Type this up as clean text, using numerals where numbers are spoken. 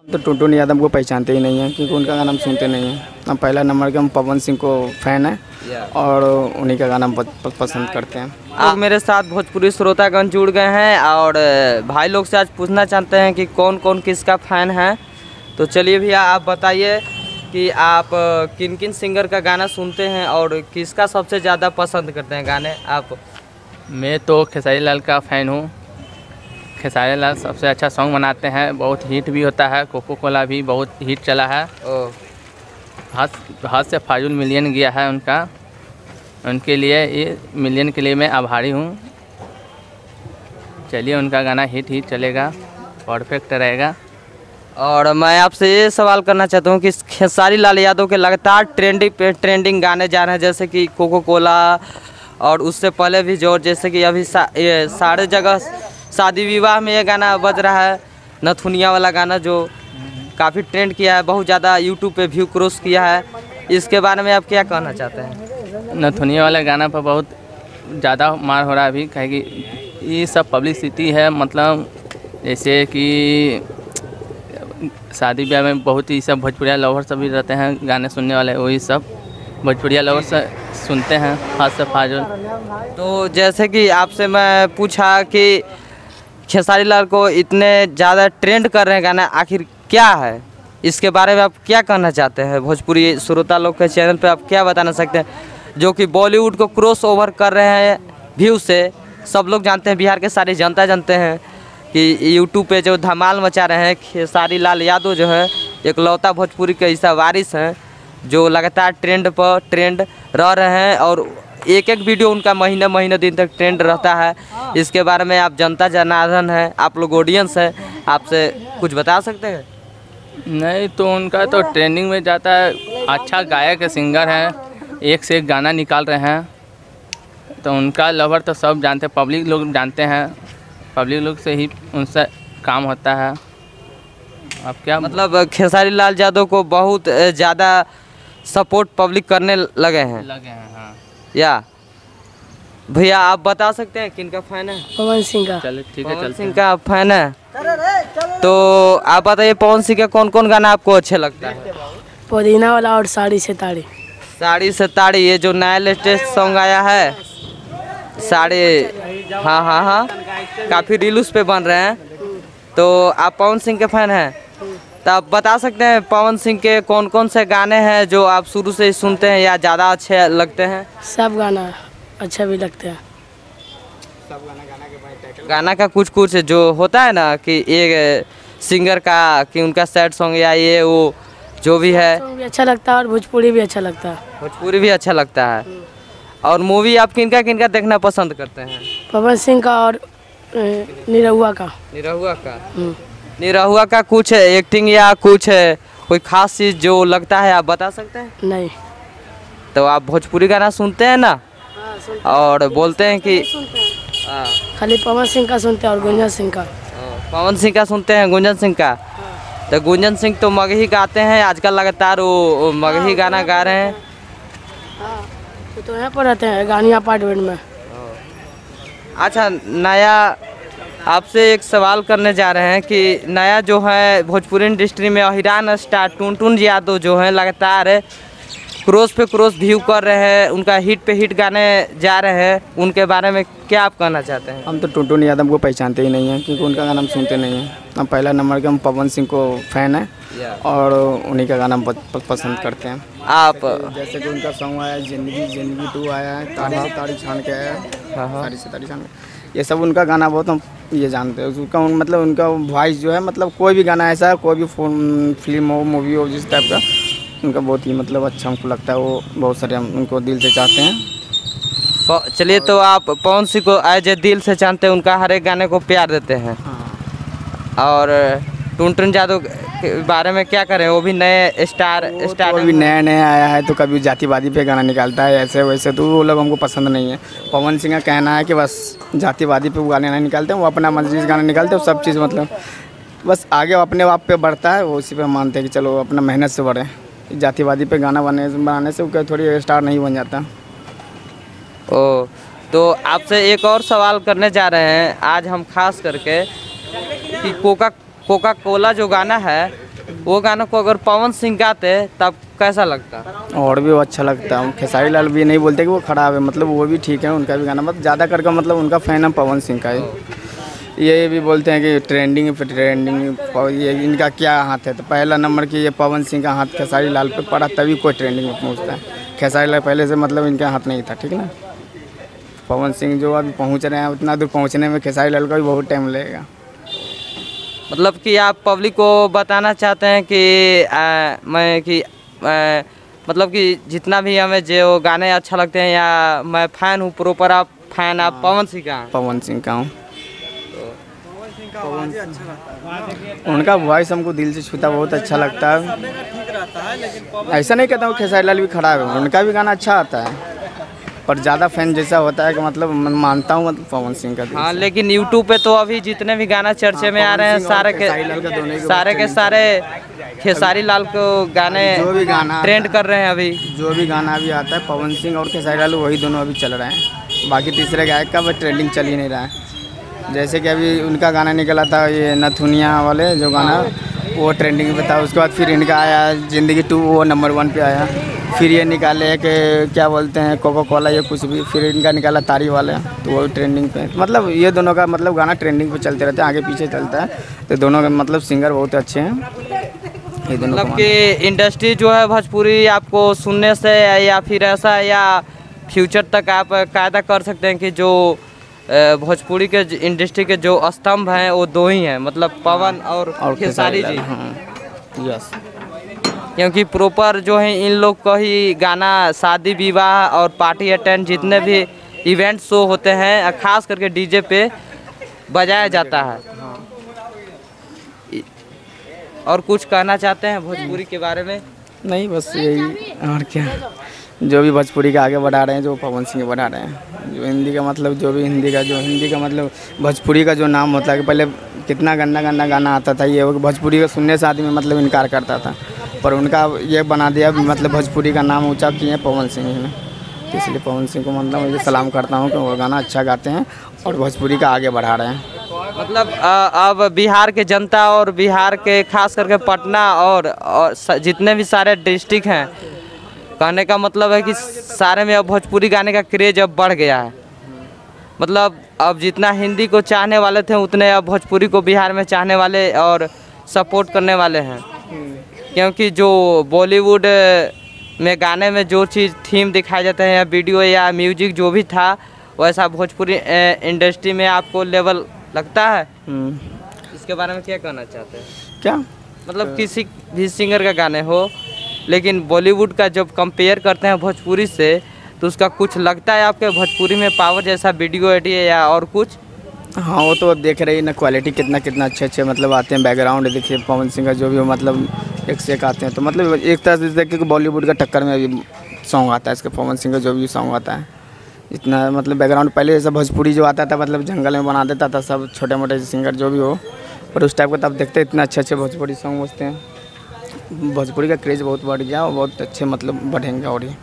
तो टुनटुन यादव को पहचानते ही नहीं है क्योंकि उनका गाना हम सुनते नहीं हैं। हम पहला नंबर के हम पवन सिंह को फ़ैन हैं और उन्हीं का गाना पसंद करते हैं। आप मेरे साथ भोजपुरी श्रोतागण जुड़ गए हैं और भाई लोग से आज पूछना चाहते हैं कि कौन कौन किसका फ़ैन है। तो चलिए भैया आप बताइए कि आप किन किन सिंगर का गाना सुनते हैं और किसका सबसे ज़्यादा पसंद करते हैं गाने आप? मैं तो खेसारी लाल का फ़ैन हूँ। खेसारी लाल सबसे अच्छा सॉन्ग बनाते हैं, बहुत हिट भी होता है। कोको कोला भी बहुत हिट चला है। हाथ से फाजुल मिलियन गया है उनका। उनके लिए ये मिलियन के लिए मैं आभारी हूँ। चलिए उनका गाना हिट चलेगा, परफेक्ट रहेगा। और मैं आपसे ये सवाल करना चाहता हूँ कि खेसारी लाल यादव के लगातार ट्रेंडिंग गाने जा रहे हैं, जैसे कि कोको कोला और उससे पहले भी जो जैसे कि अभी सारे जगह शादी विवाह में ये गाना बज रहा है, नथुनिया वाला गाना जो काफ़ी ट्रेंड किया है, बहुत ज़्यादा यूट्यूब पे व्यू क्रॉस किया है। इसके बारे में आप क्या कहना चाहते हैं? नथुनिया वाले गाना पर बहुत ज़्यादा मार हो रहा है अभी, कहेगी ये सब पब्लिसिटी है। मतलब जैसे कि शादी ब्याह में बहुत ही सब भोजपुरिया लवर सभी रहते हैं गाने सुनने वाले, वही सब भोजपुरिया लवर से सुनते हैं हाथ से फाजुल। तो जैसे कि आपसे मैं पूछा कि खेसारी लाल को इतने ज़्यादा ट्रेंड कर रहे हैं गाना, आखिर क्या है? इसके बारे में आप क्या कहना चाहते हैं? भोजपुरी श्रोता लोग के चैनल पे आप क्या बताना सकते हैं जो कि बॉलीवुड को क्रॉस ओवर कर रहे हैं व्यू से? सब लोग जानते हैं, बिहार के सारी जनता जानते हैं कि यूट्यूब पे जो धमाल मचा रहे हैं। खेसारी लाल यादव जो है इकलौता भोजपुरी के ऐसा वारिस हैं जो लगातार ट्रेंड रह रहे हैं और एक वीडियो उनका महीने दिन तक ट्रेंड रहता है। इसके बारे में आप जनता जनार्दन है, आप लोग ऑडियंस है, आपसे कुछ बता सकते हैं? नहीं तो उनका तो ट्रेंडिंग में जाता है। अच्छा गायक है, सिंगर है, एक से एक गाना निकाल रहे हैं। तो उनका लवर तो सब जानते हैं, पब्लिक लोग जानते हैं। पब्लिक लोग से ही उनसे काम होता है। अब क्या मतलब खेसारी लाल यादव को बहुत ज़्यादा सपोर्ट पब्लिक करने लगे हैं? हाँ। या भैया आप बता सकते हैं किनका फ़ैन है? पवन सिंह का। चलो ठीक है, पवन सिंह का फ़ैन है। तो आप बताइए पवन सिंह का कौन कौन गाना आपको अच्छे लगता है? पुदीना वाला और साड़ी से ताड़ी। साड़ी से ताड़ी, ये जो नया लेटेस्ट सॉन्ग आया है साड़ी, हाँ काफ़ी रील उस पे बन रहे हैं। तो आप पवन सिंह के फ़ैन हैं, तो आप बता सकते हैं पवन सिंह के कौन कौन से गाने हैं जो आप शुरू से ही सुनते हैं या ज़्यादा अच्छे लगते हैं? सब गाना अच्छा भी लगते हैं। गाना का कुछ जो होता है ना कि एक सिंगर का कि उनका सैड सॉन्ग या ये वो जो भी है भी अच्छा लगता है और भोजपुरी भी अच्छा लगता है। भोजपुरी भी अच्छा लगता है। और मूवी आप किनका देखना पसंद करते हैं? पवन सिंह का और निरहुआ का। निरहुआ का कुछ एक्टिंग या कुछ कोई खास चीज़ जो लगता है आप बता सकते हैं? नहीं। तो आप भोजपुरी गाना सुनते हैं ना? और बोलते हैं कि खाली पवन सिंह का सुनते हैं और गुंजन सिंह का। पवन सिंह का सुनते हैं, गुंजन सिंह का। तो गुंजन सिंह तो मगही गाते हैं आजकल, लगातार वो मगही गाना गा रहे हैं। तो यहाँ पर रहते हैं गानी अपार्टमेंट में। अच्छा, नया आपसे एक सवाल करने जा रहे हैं कि नया जो है भोजपुरी इंडस्ट्री में अहिरान स्टार टुनटुन यादव जो है लगातार क्रॉस पे क्रॉस व्यू कर रहे हैं, उनका हिट पे हिट गाने जा रहे हैं, उनके बारे में क्या आप कहना चाहते हैं? हम तो टुनटुन यादव को पहचानते ही नहीं हैं क्योंकि उनका गाना हम सुनते नहीं हैं। हम पहला नंबर के हम पवन सिंह को फ़ैन हैं और उन्हीं का गाना पसंद करते हैं। आप जैसे कि उनका सॉन्ग आया जिंदगी 2 आया है, ताड़ी से ताड़ी छान के आया है, ताड़ी से ताड़ी छान के, ये सब उनका गाना बहुत हम ये जानते हैं। उसका मतलब उनका वॉइस जो है, मतलब कोई भी गाना ऐसा है, कोई भी फिल्म हो, मूवी हो, जिस टाइप का उनका बहुत ही मतलब अच्छा हमको लगता है। वो बहुत सारे हम उनको दिल से चाहते हैं। चलिए, तो आप पवन सिंह को एज ए दिल से जानते हैं, उनका हर एक गाने को प्यार देते हैं। और टुनटुन यादव के बारे में क्या करें? वो भी नए स्टार भी नया आया है, तो कभी जातिवादी पे गाना निकालता है ऐसे वैसे, तो वो लोग हमको पसंद नहीं है। पवन सिंह का कहना है कि बस जातिवादी पे वो गाने नहीं निकालते हैं, वो अपना मर्जी से गाना निकालते हैं। सब चीज़ मतलब बस आगे अपने आप पे बढ़ता है, वो उसी पे मानते हैं कि चलो अपना मेहनत से बढ़े। जातिवादी पे गाना बनाने से वो थोड़ी स्टार नहीं बन जाता। तो आपसे एक और सवाल करने जा रहे हैं आज हम खास करके कि कोका कोला जो गाना है वो गाना को अगर पवन सिंह गाते तब कैसा लगता? और भी वो अच्छा लगता है। खेसारी लाल भी नहीं बोलते कि वो खराब है, मतलब वो भी ठीक है, उनका भी गाना मतलब ज़्यादा करके मतलब उनका फ़ैन है पवन सिंह का ही। ये भी बोलते हैं कि ट्रेंडिंग पे ट्रेंडिंग, ये इनका क्या हाथ है, तो पहला नंबर कि ये पवन सिंह का हाथ खेसारी लाल पे पड़ा तभी कोई ट्रेंडिंग में पहुँचता है। खेसारी लाल पहले से मतलब इनका हाथ नहीं था, ठीक ना। पवन सिंह जो अभी पहुँच रहे हैं उतना दूर पहुँचने में खेसारी लाल का भी बहुत टाइम लगेगा। मतलब कि आप पब्लिक को बताना चाहते हैं कि मतलब कि जितना भी हमें जो गाने अच्छा लगते हैं, या मैं फ़ैन हूँ प्रॉपर, आप फैन आप पवन सिंह का हैं? पवन सिंह का हूँ। उनका वॉइस हमको दिल से छूता, बहुत अच्छा लगता है। ऐसा नहीं कहता हूँ खेसारी लाल भी खराब है, उनका भी गाना अच्छा आता है, पर ज़्यादा फैन जैसा होता है कि मतलब मैं मानता हूँ मतलब पवन सिंह का। हाँ, लेकिन यूट्यूब पे तो अभी जितने भी गाना चर्चे में आ रहे हैं सारे के सारे खेसारी लाल को गाने जो भी गाना ट्रेंड कर रहे हैं। अभी जो भी गाना भी आता है पवन सिंह और खेसारी लाल वही दोनों अभी चल रहे हैं, बाकी तीसरे गायक का बस ट्रेंडिंग चल ही नहीं रहा है। जैसे कि अभी उनका गाना निकला था ये नथुनिया वाले जो गाना, वो ट्रेंडिंग पे था। उसके बाद फिर इनका आया ज़िंदगी 2, वो नंबर 1 पे आया। फिर ये निकाले कि क्या बोलते हैं कोको कोला, ये कुछ भी, फिर इनका निकाला तारी वाले, तो वो ट्रेंडिंग पे। मतलब ये दोनों का मतलब गाना ट्रेंडिंग पे चलते रहते हैं, आगे पीछे चलता है। तो दोनों के मतलब सिंगर बहुत अच्छे हैं ये दोनों। मतलब कि इंडस्ट्री जो है भोजपुरी आपको सुनने से या फिर ऐसा या फ्यूचर तक आप कायदा कर सकते हैं कि जो भोजपुरी के इंडस्ट्री के जो स्तंभ हैं वो दो ही हैं, मतलब पवन और खेसारी जी। यस, क्योंकि प्रॉपर जो है इन लोग को ही गाना शादी विवाह और पार्टी अटेंड जितने भी इवेंट शो होते हैं खास करके डीजे पे बजाया जाता है। और कुछ कहना चाहते हैं भोजपुरी के बारे में? नहीं, बस यही। और क्या, जो भी भोजपुरी का आगे बढ़ा रहे हैं, जो पवन सिंह बढ़ा रहे हैं, जो हिंदी का मतलब जो भी हिंदी का मतलब भोजपुरी का जो नाम होता है कि पहले कितना गंदा गंदा गाना आता था, ये भोजपुरी का सुनने से आदमी मतलब इनकार करता था, पर उनका ये बना दिया मतलब भोजपुरी का नाम ऊंचा किए हैं पवन सिंह ने। तो इसलिए पवन सिंह को मतलब मुझे सलाम करता हूँ कि वो गाना अच्छा गाते हैं और भोजपुरी का आगे बढ़ा रहे हैं। मतलब अब बिहार के जनता और बिहार के खास करके पटना और जितने भी सारे डिस्ट्रिक्ट हैं, कहने का मतलब है कि सारे में अब भोजपुरी गाने का क्रेज अब बढ़ गया है। मतलब अब जितना हिंदी को चाहने वाले थे उतने अब भोजपुरी को बिहार में चाहने वाले और सपोर्ट करने वाले हैं। क्योंकि जो बॉलीवुड में गाने में जो चीज़ थीम दिखाए जाते हैं या वीडियो या म्यूजिक जो भी था, वैसा भोजपुरी इंडस्ट्री में आपको लेवल लगता है? इसके बारे में क्या कहना चाहते हैं? क्या मतलब किसी भी सिंगर का गाने हो, लेकिन बॉलीवुड का जब कंपेयर करते हैं भोजपुरी से, तो उसका कुछ लगता है आपके भोजपुरी में पावर जैसा वीडियो एडियो या और कुछ? हाँ, वो तो देख रही है ना, क्वालिटी कितना अच्छे मतलब आते हैं। बैकग्राउंड देखिए पवन सिंह का जो भी हो, मतलब एक से एक आते हैं। तो मतलब एक तरह से देखिए कि बॉलीवुड का टक्कर में अभी सॉन्ग आता है इसका, पवन सिंह का जो भी सॉन्ग आता है इतना मतलब बैकग्राउंड। पहले जैसा भोजपुरी जो आता था मतलब जंगल में बना देता था सब छोटे मोटे सिंगर जो भी हो, पर उस टाइप का तब देखते इतना अच्छे भोजपुरी सॉन्ग बजते हैं। भोजपुरी का क्रेज़ बहुत बढ़ गया और बहुत अच्छे मतलब बढ़ेंगे और ये।